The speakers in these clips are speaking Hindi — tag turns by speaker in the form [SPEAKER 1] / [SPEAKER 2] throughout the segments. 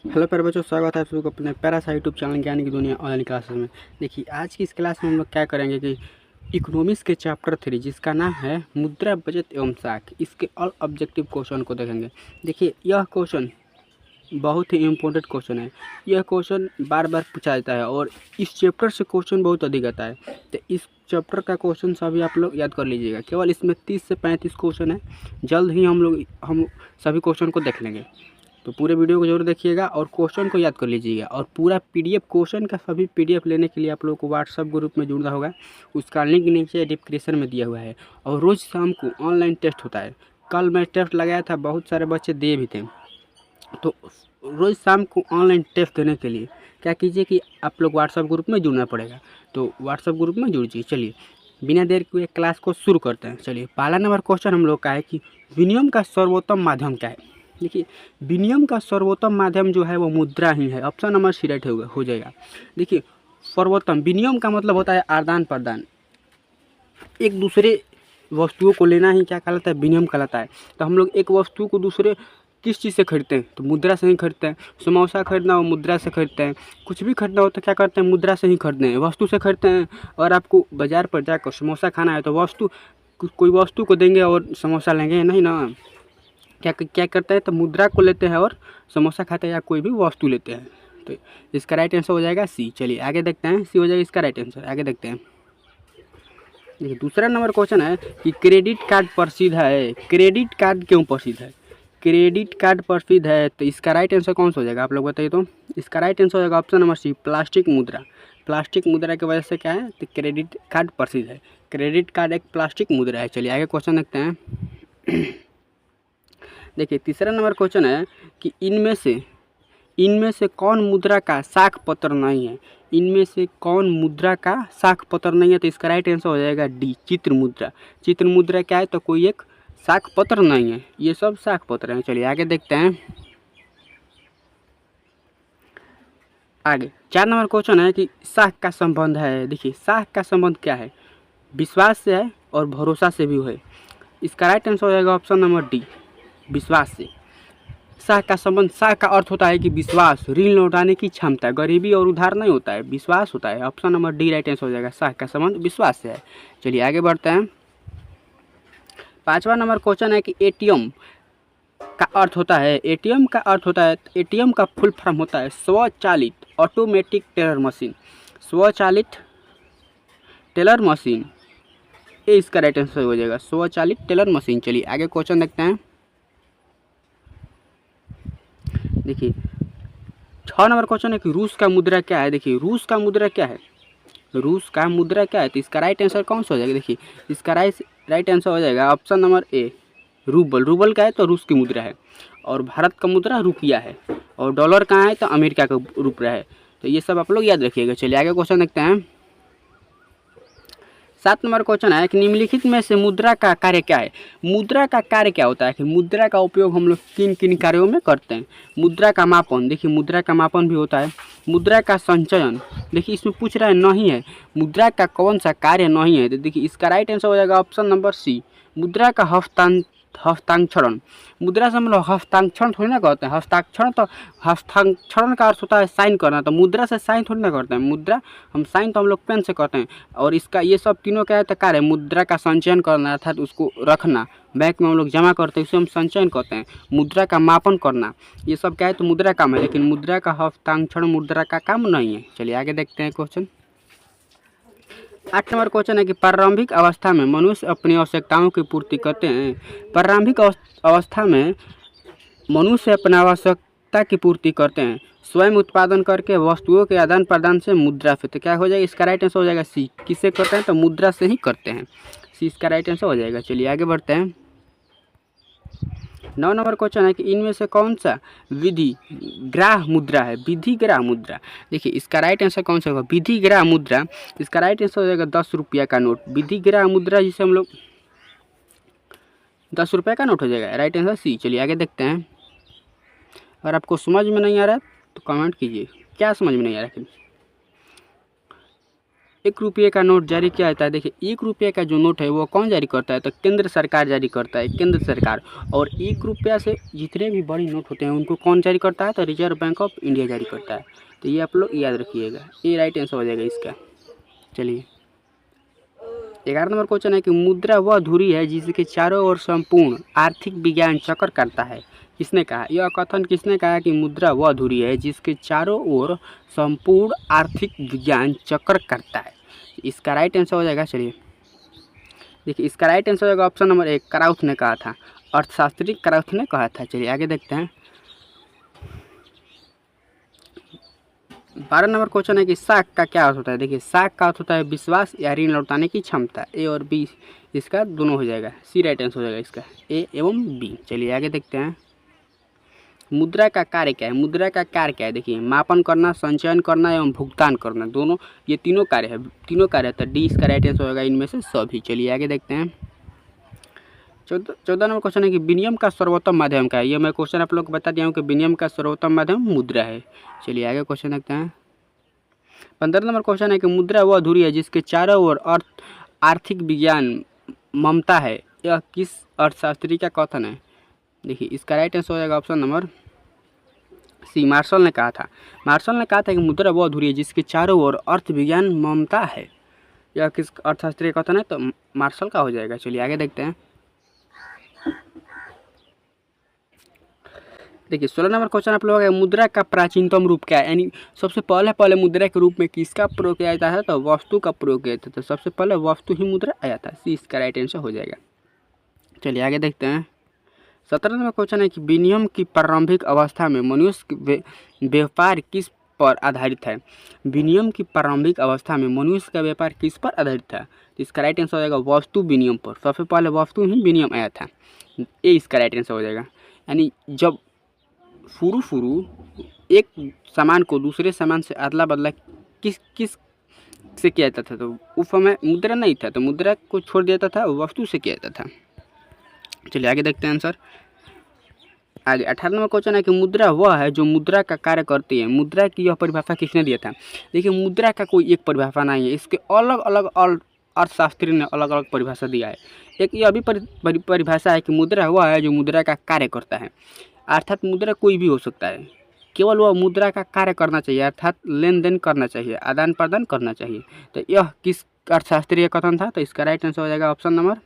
[SPEAKER 1] हेलो प्यारे बच्चों, स्वागत है आप सबको अपने पैरासा यूट्यूब चैनल ज्ञान की दुनिया ऑनलाइन क्लासेस में। देखिए, आज की इस क्लास में हम लोग क्या करेंगे कि इकोनॉमिक्स के चैप्टर 3 जिसका नाम है मुद्रा, बचत एवं साख, इसके ऑल ऑब्जेक्टिव क्वेश्चन को देखेंगे। देखिए, यह क्वेश्चन बहुत ही इम्पोर्टेंट क्वेश्चन है। यह क्वेश्चन बार बार पूछा जाता है और इस चैप्टर से क्वेश्चन बहुत अधिक आता है। तो इस चैप्टर का क्वेश्चन सभी आप लोग याद कर लीजिएगा। केवल इसमें 30 से 35 क्वेश्चन है। जल्द ही हम सभी क्वेश्चन को देख लेंगे। तो पूरे वीडियो को जरूर देखिएगा और क्वेश्चन को याद कर लीजिएगा। और पूरा पीडीएफ, क्वेश्चन का सभी पीडीएफ लेने के लिए आप लोगों को व्हाट्सएप ग्रुप में जुड़ना होगा। उसका लिंक नीचे डिस्क्रिप्शन में दिया हुआ है। और रोज़ शाम को ऑनलाइन टेस्ट होता है। कल मैं टेस्ट लगाया था, बहुत सारे बच्चे दिए भी थे। तो रोज़ शाम को ऑनलाइन टेस्ट देने के लिए क्या कीजिए कि आप लोग व्हाट्सएप ग्रुप में जुड़ना पड़ेगा। तो व्हाट्सएप ग्रुप में जुड़ जाइए। चलिए, बिना देर के क्लास को शुरू करते हैं। चलिए, पहला नंबर क्वेश्चन हम लोग का है कि विनिमय का सर्वोत्तम माध्यम क्या है। देखिए, विनिमय का सर्वोत्तम माध्यम जो है वो मुद्रा ही है। ऑप्शन नंबर सी राइट हो जाएगा। देखिए, सर्वोत्तम विनिमय का मतलब होता है आदान प्रदान, एक दूसरे वस्तुओं को लेना ही क्या कहलाता है, विनिमय कहलाता है। तो हम लोग एक वस्तु को दूसरे किस चीज़ से खरीदते हैं, तो मुद्रा से ही खरीदते हैं। समोसा खरीदना हो मुद्रा से खरीदते हैं, कुछ भी खरीदना हो तो क्या करते हैं, मुद्रा से ही खरीदते हैं, वस्तु से खरीदते हैं। और आपको बाज़ार पर जाकर समोसा खाना है तो कोई वस्तु को देंगे और समोसा लेंगे नहीं ना। क्या क्या करते हैं, तो मुद्रा को लेते हैं और समोसा खाते हैं या कोई भी वस्तु लेते हैं। तो इसका राइट आंसर हो जाएगा सी। चलिए आगे देखते हैं, सी हो जाएगा इसका राइट आंसर। आगे देखते हैं। देखिए, दूसरा नंबर क्वेश्चन है कि क्रेडिट कार्ड प्रसिद्ध है। क्रेडिट कार्ड क्यों प्रसिद्ध है? क्रेडिट कार्ड प्रसिद्ध है तो इसका राइट आंसर कौन सा हो जाएगा, आप लोग बताइए। तो इसका राइट आंसर हो जाएगा ऑप्शन नंबर सी, प्लास्टिक मुद्रा। प्लास्टिक मुद्रा की वजह से क्या है, तो क्रेडिट कार्ड प्रसिद्ध है। क्रेडिट कार्ड एक प्लास्टिक मुद्रा है। चलिए आगे क्वेश्चन देखते हैं। देखिए, तीसरा नंबर क्वेश्चन है कि इनमें से कौन मुद्रा का साख पत्र नहीं है। इनमें से कौन मुद्रा का साख पत्र नहीं है, तो इसका राइट आंसर हो जाएगा डी, चित्र मुद्रा। चित्र मुद्रा क्या है, तो कोई एक साख पत्र नहीं है, ये सब साख पत्र हैं। चलिए आगे देखते हैं। आगे 4 नंबर क्वेश्चन है कि साख का संबंध है। देखिए, साख का संबंध क्या है, विश्वास से है और भरोसा से भी है। इसका राइट आंसर हो जाएगा ऑप्शन नंबर डी, विश्वास से। साख का संबंध, साख का अर्थ होता है कि विश्वास, ऋण लौटाने की क्षमता, गरीबी और उधार नहीं होता है, विश्वास होता है। Option number D right answer हो जाएगा, साख का संबंध विश्वास से है। चलिए आगे बढ़ते हैं। 5वां नंबर क्वेश्चन है कि एटीएम का अर्थ होता है, एटीएम का अर्थ होता है, एटीएम का फुल फॉर्म होता है स्वचालित ऑटोमेटिक टेलर मशीन। स्वचालित टेलर मशीन, ये इसका राइट आंसर हो जाएगा, स्वचालित टेलर मशीन। चलिए आगे क्वेश्चन देखते हैं। देखिए, 6 नंबर क्वेश्चन है कि रूस का मुद्रा क्या है। देखिए, रूस का मुद्रा क्या है, रूस का मुद्रा क्या है, तो इसका राइट आंसर कौन सा हो जाएगा। देखिए, इसका राइट आंसर हो जाएगा option number A, rouble. Rouble का है तो रूस की मुद्रा है, और भारत का मुद्रा रुपया है, और डॉलर कहाँ है, तो अमेरिका का रुपया है। तो ये सब आप लोग याद रखिएगा। चलिए आगे क्वेश्चन देखते हैं। 7 नंबर क्वेश्चन है कि निम्नलिखित में से मुद्रा का कार्य क्या है। मुद्रा का कार्य क्या होता है, कि मुद्रा का उपयोग हम लोग किन किन कार्यों में करते हैं। मुद्रा का मापन, देखिए मुद्रा का मापन भी होता है। मुद्रा का संचयन, देखिए इसमें पूछ रहा है नहीं है, मुद्रा का कौन सा कार्य नहीं है, तो देखिए इसका राइट आंसर हो जाएगा ऑप्शन नंबर सी, मुद्रा का हस्ताक्षरण। मुद्रा से हम लोग हस्ताक्षरण थोड़ी ना करते हैं, हस्ताक्षरण तो हस्ताक्षरण का अर्थ होता है साइन करना, तो मुद्रा से साइन थोड़ी ना करते हैं। मुद्रा हम साइन तो हम लोग पेन से करते हैं, और इसका ये सब तीनों क्या है, तो कार्य मुद्रा का संचयन करना अर्थात उसको रखना, बैंक में हम लोग जमा करते हैं उसे हम संचयन करते हैं। मुद्रा का मापन करना, ये सब क्या है, तो मुद्रा काम है, लेकिन मुद्रा का हस्ताक्षरण मुद्रा का काम नहीं है। चलिए आगे देखते हैं क्वेश्चन। 8 नंबर क्वेश्चन है कि प्रारंभिक अवस्था में मनुष्य अपनी आवश्यकताओं की पूर्ति करते हैं। प्रारंभिक अवस्था में मनुष्य अपनी आवश्यकता की पूर्ति करते हैं स्वयं उत्पादन करके, वस्तुओं के आदान प्रदान से, मुद्रा से। तो क्या हो जाएगा, इसका राइट आंसर हो जाएगा सी, किससे करते हैं, तो मुद्रा से ही करते हैं। सी इसका राइट आंसर हो जाएगा। चलिए आगे बढ़ते हैं। 9 नंबर क्वेश्चन है कि इनमें से कौन सा विधि ग्राह मुद्रा है। विधि ग्राह मुद्रा, देखिए इसका राइट आंसर कौन सा होगा, विधि ग्राह मुद्रा। इसका राइट आंसर हो जाएगा 10 रुपया का नोट। विधि ग्राह मुद्रा जिसे हम लोग 10 रुपये का नोट हो जाएगा, राइट आंसर सी। चलिए आगे देखते हैं। अगर आपको समझ में नहीं आ रहा है तो कमेंट कीजिए, क्या समझ में नहीं आ रहा है। 1 रुपये का नोट जारी किया जाता है। देखिए 1 रुपये का जो नोट है वो कौन जारी करता है, तो केंद्र सरकार जारी करता है, केंद्र सरकार। और 1 रुपया से जितने भी बड़ी नोट होते हैं उनको कौन जारी करता है, तो रिजर्व बैंक ऑफ इंडिया जारी करता है। तो ये आप लोग याद रखिएगा, ये राइट आंसर हो जाएगा इसका। चलिए 11 नंबर क्वेश्चन है कि मुद्रा वह धुरी है जिसके चारों ओर संपूर्ण आर्थिक विज्ञान चक्र करता है। किसने कहा, यह कथन किसने कहा कि मुद्रा वह धुरी है जिसके चारों ओर संपूर्ण आर्थिक विज्ञान चक्र करता है। इसका राइट आंसर हो जाएगा, चलिए देखिए इसका राइट आंसर हो जाएगा ऑप्शन नंबर 1, क्राउथ ने कहा था, अर्थशास्त्री क्राउथ ने कहा था। चलिए आगे देखते हैं। 12 नंबर क्वेश्चन है कि साख का क्या अर्थ होता है। देखिए साख का अर्थ होता है विश्वास या ऋण लौटाने की क्षमता। ए और बी इसका दोनों हो जाएगा, सी राइट आंसर हो जाएगा इसका, ए एवं बी। चलिए आगे देखते हैं। मुद्रा का कार्य क्या है, मुद्रा का कार्य क्या है। देखिए मापन करना, संचयन करना एवं भुगतान करना, दोनों ये तीनों कार्य है, तीनों कार्य है। तो डी इसका राइट आंसर होगा इनमें से सभी। चलिए आगे देखते हैं। 14 नंबर क्वेश्चन है कि विनिमय का सर्वोत्तम माध्यम क्या है। ये मैं क्वेश्चन आप लोग को बता दिया हूँ कि विनिमय का सर्वोत्तम माध्यम मुद्रा है। चलिए आगे क्वेश्चन देखते हैं। 15 नंबर क्वेश्चन है कि मुद्रा वह धुरी है जिसके चारों ओर आर्थिक विज्ञान ममता है। यह किस अर्थशास्त्री का कथन है। देखिए इसका राइट आंसर हो जाएगा ऑप्शन नंबर सी, मार्शल ने कहा था। मार्शल ने कहा था कि मुद्रा वह धुरी है जिसके चारों ओर अर्थ विज्ञान ममता है। यह किस अर्थशास्त्री का कथन है, तो मार्शल का हो जाएगा। चलिए आगे देखते हैं। देखिए 16 नंबर क्वेश्चन आप लोगों का मुद्रा का प्राचीनतम रूप क्या है, यानी सबसे पहले मुद्रा के रूप में किसका प्रयोग किया जाता है, तो वस्तु का प्रयोग किया जाता है। तो सबसे पहले वस्तु ही मुद्रा आया था, सी इसका राइट आंसर हो जाएगा। चलिए आगे देखते हैं। 17 नंबर क्वेश्चन है कि विनिमय की प्रारंभिक अवस्था में मनुष्य व्यापार किस पर आधारित है। विनिमय की प्रारंभिक अवस्था में मनुष्य का व्यापार किस पर आधारित था, तो इसका राइट आंसर हो जाएगा वस्तु विनिमय पर। सबसे पहले वस्तु ही विनिमय आया था, ये इसका राइट आंसर हो जाएगा। यानी जब शुरू एक सामान को दूसरे सामान से अदला बदला किस से किया जाता था, तो उस समय मुद्रा नहीं था, तो मुद्रा को छोड़ दिया जाता था, वस्तु से किया जाता था। चलिए आगे देखते हैं आंसर। आगे 18 नंबर क्वेश्चन है कि मुद्रा वह है जो मुद्रा का कार्य करती है। मुद्रा की यह परिभाषा किसने दिया था। देखिए मुद्रा का कोई एक परिभाषा नहीं है, इसके अलग अलग अर्थशास्त्री ने अलग अलग परिभाषा दिया है। एक यह भी परिभाषा है कि मुद्रा वह है जो मुद्रा का कार्य करता है, अर्थात मुद्रा कोई भी हो सकता है, केवल वह मुद्रा का कार्य करना चाहिए, अर्थात लेन देन करना चाहिए, आदान प्रदान करना चाहिए। तो यह किस अर्थशास्त्री का कथन था, तो इसका राइट आंसर हो जाएगा ऑप्शन नंबर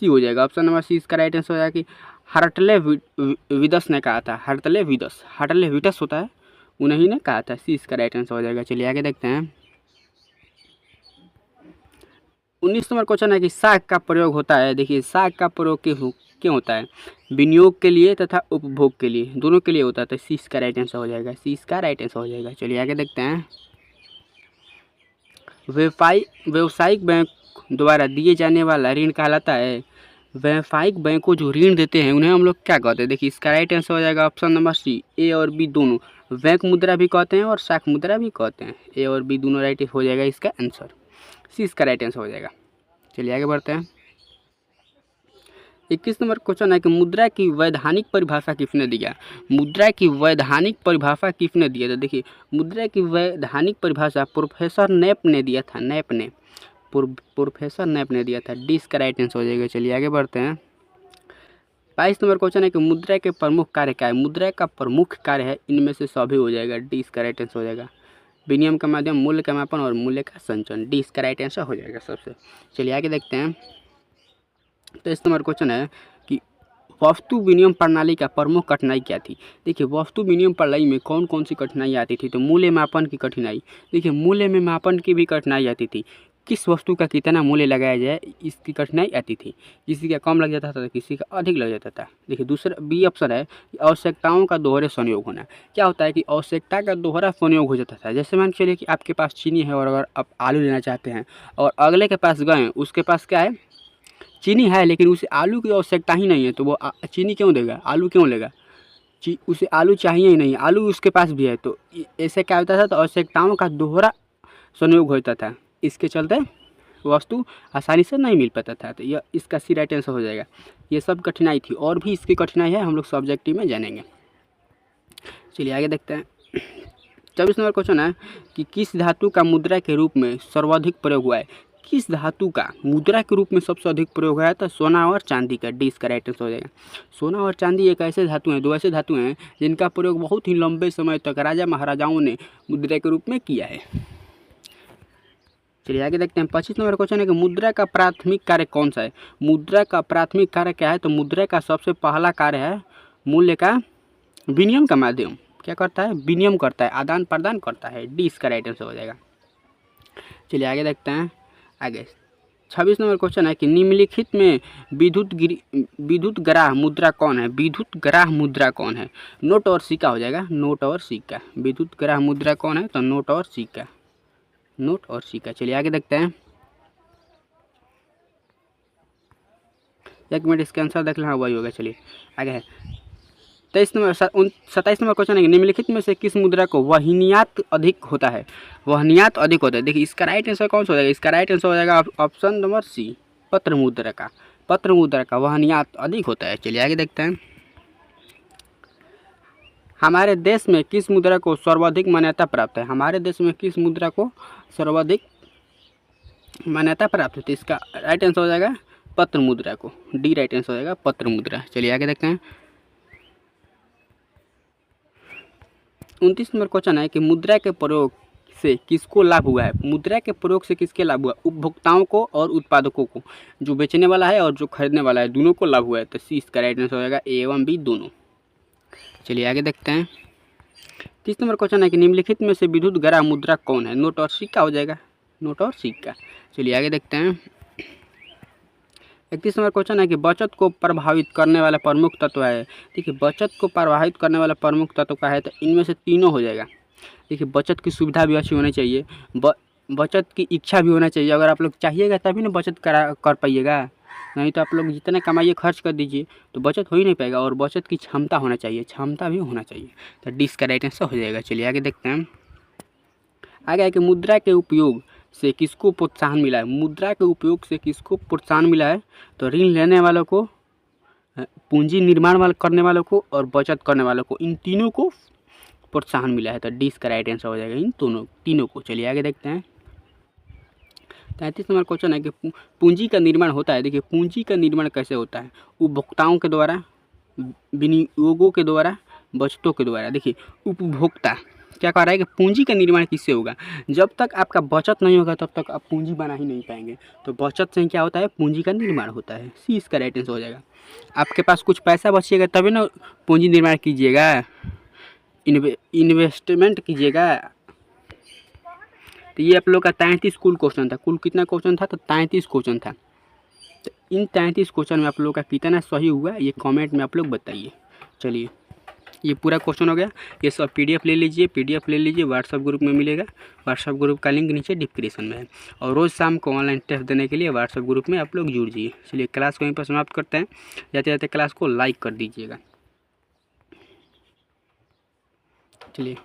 [SPEAKER 1] सी हो जाएगा। ऑप्शन नंबर सी इसका राइट आंसर हो जाएगा कि हर्टले विदस ने कहा था। हर्टले विदस होता है, उन्हीं ने कहा था, सी इसका राइट आंसर हो जाएगा। चलिए आगे देखते हैं। 19 नंबर क्वेश्चन है कि साख का प्रयोग होता है। देखिए साख का प्रयोग क्यों होता है, विनियोग के लिए तथा उपभोग के लिए, दोनों के लिए होता है। तो सी इसका राइट आंसर हो जाएगा, सी इसका राइट आंसर हो जाएगा। चलिए आगे देखते हैं। व्यावसायिक बैंक द्वारा दिए जाने वाला ऋण कहलाता है। व्यावसायिक बैंकों जो ऋण देते हैं उन्हें हम लोग क्या कहते हैं। देखिए इसका राइट आंसर हो जाएगा ऑप्शन नंबर सी, ए और बी दोनों, बैंक मुद्रा भी कहते हैं और साख मुद्रा भी कहते हैं। ए और बी दोनों राइट हो जाएगा इसका आंसर, सी इसका राइट आंसर हो जाएगा। चलिए आगे बढ़ते हैं। 21 नंबर क्वेश्चन है कि मुद्रा की वैधानिक परिभाषा किसने दिया। मुद्रा की वैधानिक परिभाषा किसने दिया। तो देखिए मुद्रा की वैधानिक परिभाषा प्रोफेसर नेप ने दिया था, प्रोफेसर नेप ने दिया था। डी इसका राइट आंसर हो जाएगा। चलिए आगे बढ़ते हैं। 22 नंबर क्वेश्चन है कि मुद्रा के प्रमुख कार्य क्या है। मुद्रा का प्रमुख कार्य है इनमें से सभी हो जाएगा, डी इसका राइट आंसर हो जाएगा। विनिमय का माध्यम, मूल्य का मापन और मूल्य का संचयन, डी इसका राइट आंसर हो जाएगा सबसे। चलिए आगे देखते हैं। 23 नंबर क्वेश्चन है कि वस्तु विनिमय प्रणाली का प्रमुख कठिनाई क्या थी। देखिए वस्तु विनिमय प्रणाली में कौन कौन सी कठिनाई आती थी, तो मूल्य मापन की कठिनाई। देखिए मूल्य में मापन की भी कठिनाई आती थी, किस वस्तु का कितना मूल्य लगाया जाए इसकी कठिनाई आती थी। किसी का कम लग जाता था तो किसी का अधिक लग जाता था। देखिए दूसरा बी ऑप्शन है कि आवश्यकताओं का दोहरे संयोग होना। क्या होता है कि आवश्यकता का दोहरा संयोग हो जाता था। जैसे मान के चलिए कि आपके पास चीनी है और अगर आप आलू लेना चाहते हैं और अगले के पास गए, उसके पास क्या है, चीनी है लेकिन उसे आलू की आवश्यकता ही नहीं है, तो वो चीनी क्यों देगा, आलू क्यों लेगा। उसे आलू चाहिए ही नहीं, आलू उसके पास भी है। तो ऐसे क्या होता था, तो आवश्यकताओं का दोहरा संयोग होता था, इसके चलते वस्तु आसानी से नहीं मिल पाता था। तो यह इसका सी राइट आंसर हो जाएगा। ये सब कठिनाई थी, और भी इसकी कठिनाई है, हम लोग सब्जेक्टिव में जानेंगे। चलिए आगे देखते हैं। 24 नंबर क्वेश्चन है कि किस धातु का मुद्रा के रूप में सर्वाधिक प्रयोग हुआ है। किस धातु का मुद्रा के रूप में सबसे अधिक प्रयोग हुआ है, तो सोना और चांदी का। डी इसका राइट आंसर हो जाएगा। सोना और चांदी एक ऐसे धातु हैं, दो ऐसे धातु हैं जिनका प्रयोग बहुत ही लंबे समय तक राजा महाराजाओं ने मुद्रा के रूप में किया है। चलिए आगे देखते हैं। 25 नंबर क्वेश्चन है कि मुद्रा का प्राथमिक कार्य कौन सा है। मुद्रा का प्राथमिक कार्य क्या है, तो मुद्रा का सबसे पहला कार्य है मूल्य का विनिमय का माध्यम। क्या करता है, विनिमय करता है, आदान प्रदान करता है। डी इसका राइट आंसर हो जाएगा। चलिए आगे देखते हैं। आगे 26 नंबर क्वेश्चन है कि निम्नलिखित में विद्युत ग्राह मुद्रा कौन है। विद्युत ग्राह मुद्रा कौन है। नोट और सिक्का हो जाएगा, नोट और सिक्का। विद्युत ग्राह मुद्रा कौन है, तो नोट और सिक्का, नोट और सिक्का। चलिए आगे देखते हैं। एक मिनट इसका आंसर देख लेना, वही होगा। चलिए आगे है 27 नंबर क्वेश्चन है कि निम्नलिखित में से किस मुद्रा को वहनियात अधिक होता है। वहनियात अधिक होता है। देखिए इसका राइट आंसर कौन सा हो जाएगा। इसका राइट आंसर हो जाएगा ऑप्शन नंबर सी, पत्र मुद्रा का। पत्र मुद्रा का वहनियात अधिक होता है। चलिए आगे देखते हैं। हमारे देश में किस मुद्रा को सर्वाधिक मान्यता प्राप्त है। हमारे देश में किस मुद्रा को सर्वाधिक मान्यता प्राप्त है, तो इसका राइट आंसर हो जाएगा पत्र मुद्रा को। डी राइट आंसर हो जाएगा पत्र मुद्रा। चलिए आगे देखते हैं। 29 नंबर क्वेश्चन है कि मुद्रा के प्रयोग से किसको लाभ हुआ है। मुद्रा के प्रयोग से किसके लाभ हुआ, उपभोक्ताओं को और उत्पादकों को। जो बेचने वाला है और जो खरीदने वाला है, दोनों को लाभ हुआ है। तो सी इसका राइट आंसर हो जाएगा, ए एवं बी दोनों। चलिए आगे देखते हैं। 30 नंबर क्वेश्चन है कि निम्नलिखित में से विद्युत ग्राह मुद्रा कौन है। नोट और सिक्का हो जाएगा, नोट और सिक्का। चलिए आगे देखते हैं। 31 नंबर क्वेश्चन है कि बचत को प्रभावित करने वाला प्रमुख तत्व है। देखिए बचत को प्रभावित करने वाला प्रमुख तत्व का है, तो इनमें से तीनों हो जाएगा। देखिए बचत की सुविधा भी अच्छी होनी चाहिए, बचत की इच्छा भी होना चाहिए। अगर आप लोग चाहिएगा तभी ना बचत कर पाइएगा, नहीं तो आप लोग जितने कमाइए खर्च कर दीजिए तो बचत हो ही नहीं पाएगा। और बचत की क्षमता होना चाहिए, क्षमता भी होना चाहिए। तो डी इसका राइट आंसर हो जाएगा। चलिए आगे देखते हैं। आगे है कि मुद्रा के उपयोग से किसको प्रोत्साहन मिला है। मुद्रा के उपयोग से किसको प्रोत्साहन मिला है, तो ऋण लेने वालों को, पूंजी निर्माण करने वालों को और बचत करने वालों को, इन तीनों को प्रोत्साहन मिला है। तो डी इसका राइट आंसर हो जाएगा इन तीनों को। चलिए आगे देखते हैं। 33 नंबर क्वेश्चन है कि पूंजी का निर्माण होता है। देखिए पूंजी का निर्माण कैसे होता है, उपभोक्ताओं के द्वारा, विनियोगों के द्वारा, बचतों के द्वारा। देखिए उपभोक्ता क्या कह रहा है कि पूंजी का निर्माण किससे होगा, जब तक आपका बचत नहीं होगा तब तक आप पूंजी बना ही नहीं पाएंगे। तो बचत से क्या होता है, पूंजी का निर्माण होता है। सी इसका राइट आंसर हो जाएगा। आपके पास कुछ पैसा बचिएगा तभी ना पूंजी निर्माण कीजिएगा, इन्वेस्टमेंट कीजिएगा। तो ये आप लोग का 33 कुल क्वेश्चन था। कुल कितना क्वेश्चन था, तो 33 क्वेश्चन था। तो इन 33 क्वेश्चन में आप लोग का कितना सही हुआ ये कमेंट में आप लोग बताइए। चलिए ये पूरा क्वेश्चन हो गया। ये सब पीडीएफ ले लीजिए, व्हाट्सएप ग्रुप में मिलेगा। व्हाट्सएप ग्रुप का लिंक नीचे डिस्क्रिप्शन में है। और रोज़ शाम को ऑनलाइन टेस्ट देने के लिए व्हाट्सएप ग्रुप में आप लोग जुड़ जाइए। चलिए क्लास को यहीं पर समाप्त करते हैं। जाते जाते क्लास को लाइक कर दीजिएगा। चलिए।